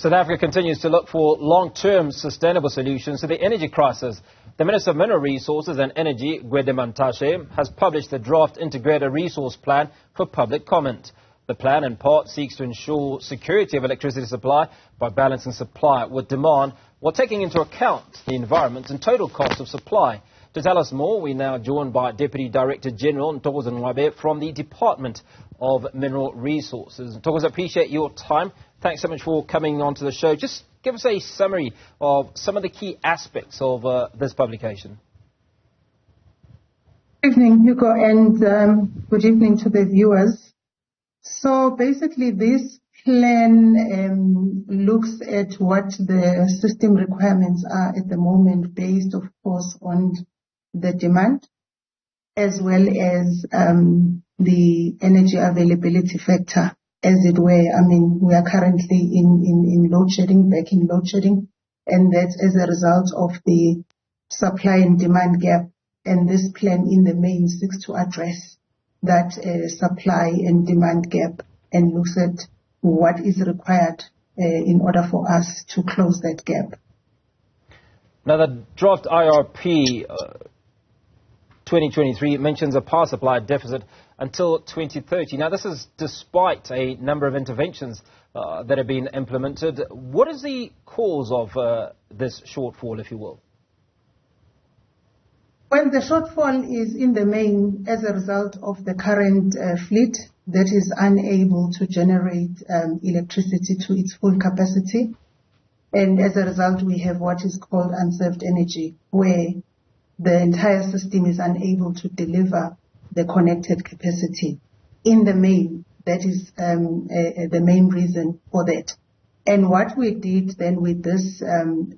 South Africa continues to look for long-term sustainable solutions to the energy crisis. The Minister of Mineral Resources and Energy, Gwede Mantashe, has published the draft Integrated Resource Plan for public comment. The plan, in part, seeks to ensure security of electricity supply by balancing supply with demand, while taking into account the environment and total cost of supply. To tell us more, we're now joined by Deputy Director General Ntokozo Ngcwabe from the Department of Mineral Resources. Ntokozo, I appreciate your time. Thanks so much for coming on to the show. Just give us a summary of some of the key aspects of this publication. Good evening, Hugo, and good evening to the viewers. So basically, this plan looks at what the system requirements are at the moment, based, of course, on the demand, as well as the energy availability factor, as it were. I mean, we are currently in load shedding, back in load shedding, and that's as a result of the supply and demand gap. And this plan in the main seeks to address that supply and demand gap and looks at what is required in order for us to close that gap. Now, the draft IRP 2023 mentions a power supply deficit until 2030. Now, this is despite a number of interventions that have been implemented. What is the cause of this shortfall, if you will? Well, the shortfall is in the main as a result of the current fleet that is unable to generate electricity to its full capacity. And as a result, we have what is called unserved energy, where the entire system is unable to deliver the connected capacity. In the main, that is the main reason for that. And what we did then with this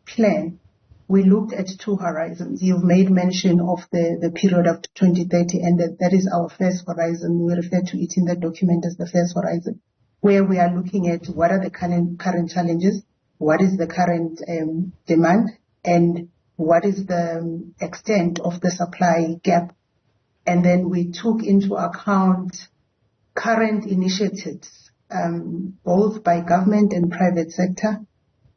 plan, we looked at two horizons. You've made mention of the period up to 2030, and that is our first horizon. We refer to it in the document as the first horizon, where we are looking at what are the current challenges, what is the current demand, and what is the extent of the supply gap. And then we took into account current initiatives, both by government and private sector,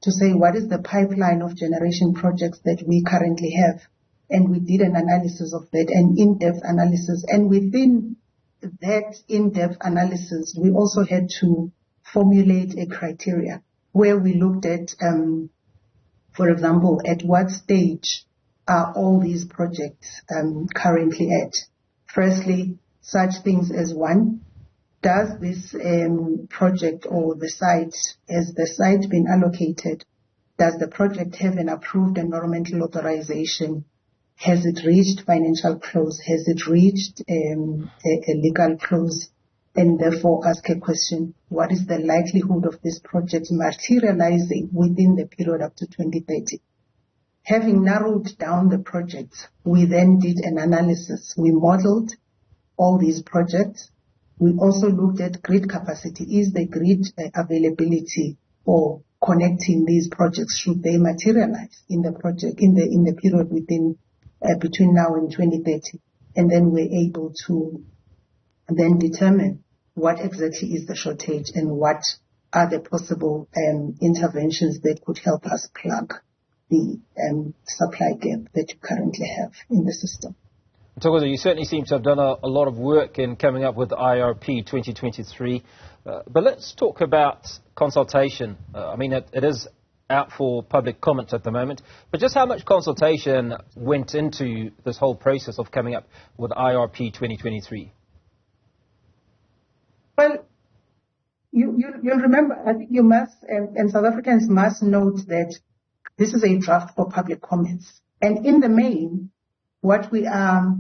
to say what is the pipeline of generation projects that we currently have. And we did an analysis of that, an in-depth analysis. And within that in-depth analysis, we also had to formulate a criteria where we looked at, for example, at what stage are all these projects currently at. Firstly, such things as one, does this project or the site, has the site been allocated? Does the project have an approved environmental authorization? Has it reached financial close? Has it reached a legal close? And therefore ask a question, what is the likelihood of this project materializing within the period up to 2030? Having narrowed down the projects, we then did an analysis. We modeled all these projects. We also looked at grid capacity. Is the grid availability for connecting these projects, should they materialize in the project in the period within between now and 2030? And then we're able to then determine what exactly is the shortage and what are the possible interventions that could help us plug the supply gap that you currently have in the system. Ntokozo, you certainly seem to have done a lot of work in coming up with IRP 2023. But let's talk about consultation. I mean, it is out for public comment at the moment. But just how much consultation went into this whole process of coming up with IRP 2023? Well, you'll remember, I think you must, and South Africans must note that this is a draft for public comments. And in the main, what we are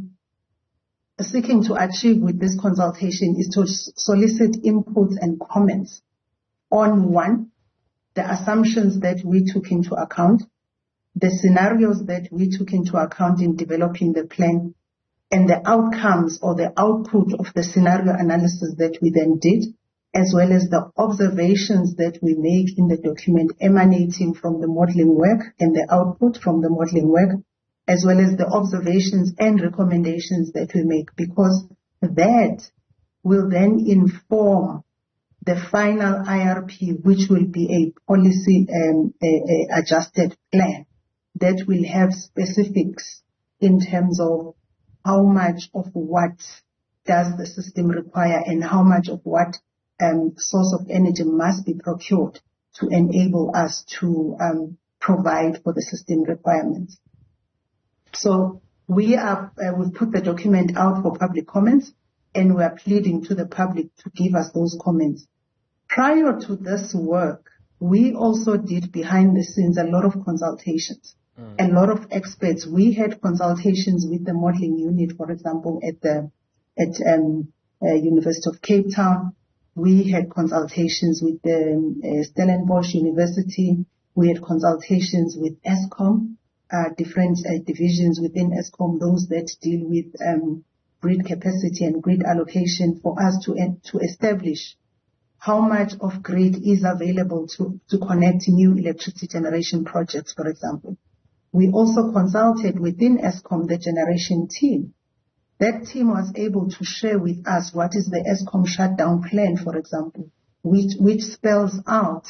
seeking to achieve with this consultation is to solicit inputs and comments on, one, the assumptions that we took into account, the scenarios that we took into account in developing the plan, and the outcomes or the output of the scenario analysis that we then did, as well as the observations that we make in the document emanating from the modeling work and the output from the modeling work, as well as the observations and recommendations that we make, because that will then inform the final IRP, which will be a policy adjusted plan that will have specifics in terms of how much of what does the system require and how much of what source of energy must be procured to enable us to provide for the system requirements. So we've put the document out for public comments, and we are pleading to the public to give us those comments. Prior to this work, we also did behind the scenes a lot of consultations, a lot of experts. We had consultations with the modeling unit, for example, at University of Cape Town. We had consultations with the Stellenbosch University. We had consultations with Eskom, different divisions within Eskom, those that deal with grid capacity and grid allocation, for us to establish how much of grid is available to connect new electricity generation projects, for example. We also consulted within Eskom the generation team. That team was able to share with us what is the Eskom shutdown plan, for example, which spells out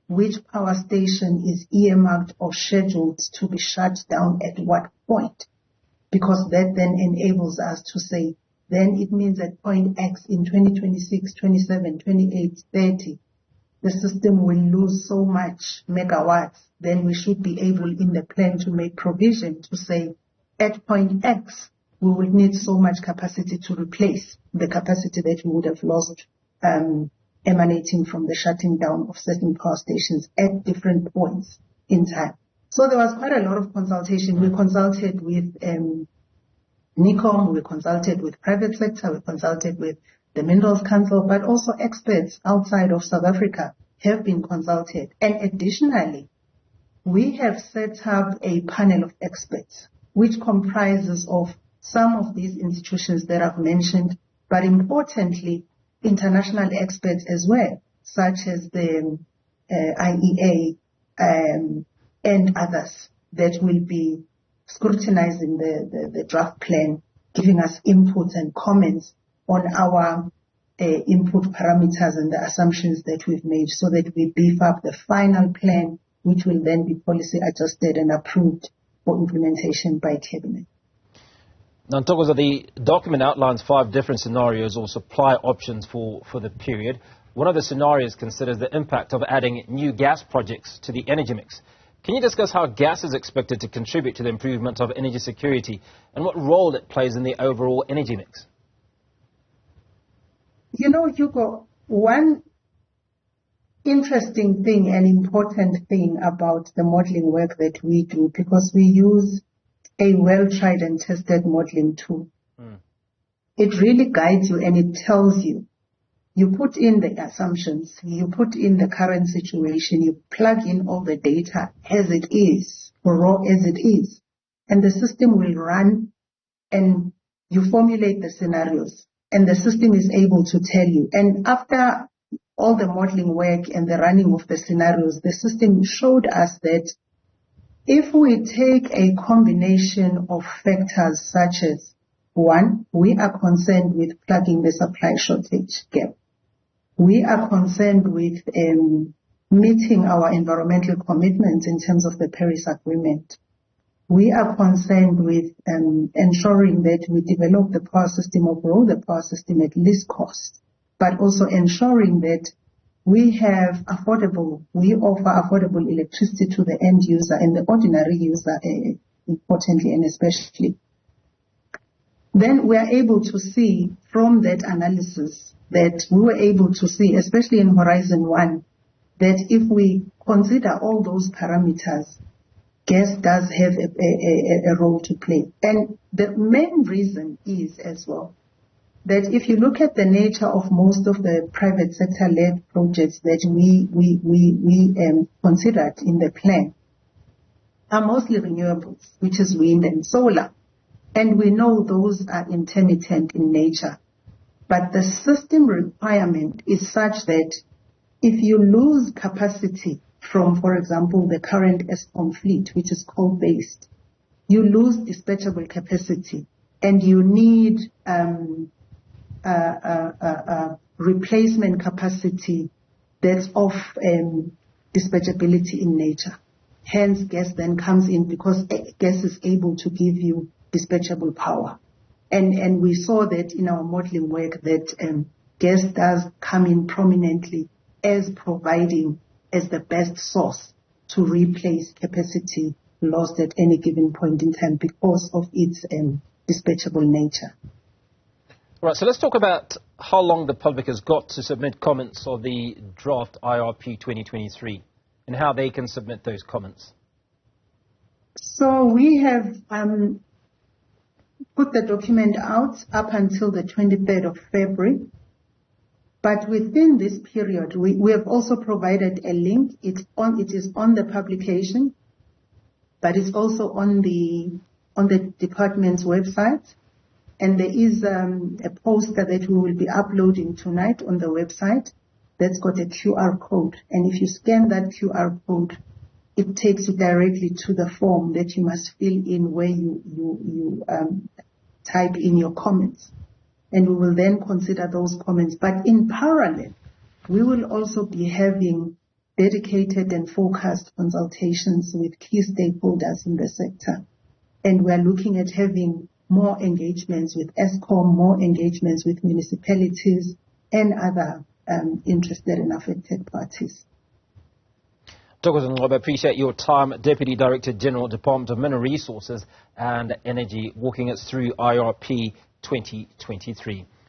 which power station is earmarked or scheduled to be shut down at what point, because that then enables us to say, then it means at point X in 2026, 27, 28, 30, the system will lose so much megawatts, then we should be able in the plan to make provision to say, at point X, we will need so much capacity to replace the capacity that we would have lost emanating from the shutting down of certain power stations at different points in time. So there was quite a lot of consultation. We consulted with NICOM, we consulted with private sector, we consulted with the Minerals Council, but also experts outside of South Africa have been consulted. And additionally, we have set up a panel of experts, which comprises of some of these institutions that I've mentioned, but importantly, international experts as well, such as the IEA and others that will be scrutinizing the draft plan, giving us inputs and comments on our input parameters and the assumptions that we've made, so that we beef up the final plan, which will then be policy adjusted and approved for implementation by Cabinet. Now, Ntokozo, the document outlines 5 different scenarios or supply options for the period. One of the scenarios considers the impact of adding new gas projects to the energy mix. Can you discuss how gas is expected to contribute to the improvement of energy security and what role it plays in the overall energy mix? You know, Hugo, one interesting thing and important thing about the modeling work that we do, because we use a well-tried and tested modeling tool. It really guides you and it tells you. You put in the assumptions, you put in the current situation, you plug in all the data as it is, raw as it is, and the system will run, and you formulate the scenarios, and the system is able to tell you. And after all the modeling work and the running of the scenarios, the system showed us that if we take a combination of factors such as, 1, we are concerned with plugging the supply shortage gap. We are concerned with meeting our environmental commitments in terms of the Paris Agreement. We are concerned with ensuring that we develop the power system or grow the power system at least cost, but also ensuring that we offer affordable electricity to the end user and the ordinary user, importantly and especially. Then we are able to see from that analysis that we were able to see, especially in Horizon 1, that if we consider all those parameters, gas does have a role to play. And the main reason is as well that if you look at the nature of most of the private sector-led projects that we considered in the plan are mostly renewables, which is wind and solar. And we know those are intermittent in nature. But the system requirement is such that if you lose capacity from, for example, the current Eskom fleet, which is coal-based, you lose dispatchable capacity, and you need replacement capacity that's of dispatchability in nature. Hence, gas then comes in because gas is able to give you dispatchable power. And we saw that in our modeling work that gas does come in prominently as providing as the best source to replace capacity lost at any given point in time because of its dispatchable nature. Right, so let's talk about how long the public has got to submit comments of the draft IRP 2023 and how they can submit those comments. So we have put the document out up until the 23rd of February. But within this period, we have also provided a link. It is on the publication, but it's also on the department's website. And there is a poster that we will be uploading tonight on the website that's got a QR code. And if you scan that QR code, it takes you directly to the form that you must fill in where you type in your comments. And we will then consider those comments. But in parallel, we will also be having dedicated and focused consultations with key stakeholders in the sector. And we are looking at having more engagements with ESCOM, more engagements with municipalities and other interested and affected parties. Ntokozo Ngcwabe, appreciate your time. Deputy Director General, Department of Mineral Resources and Energy, walking us through IRP 2023.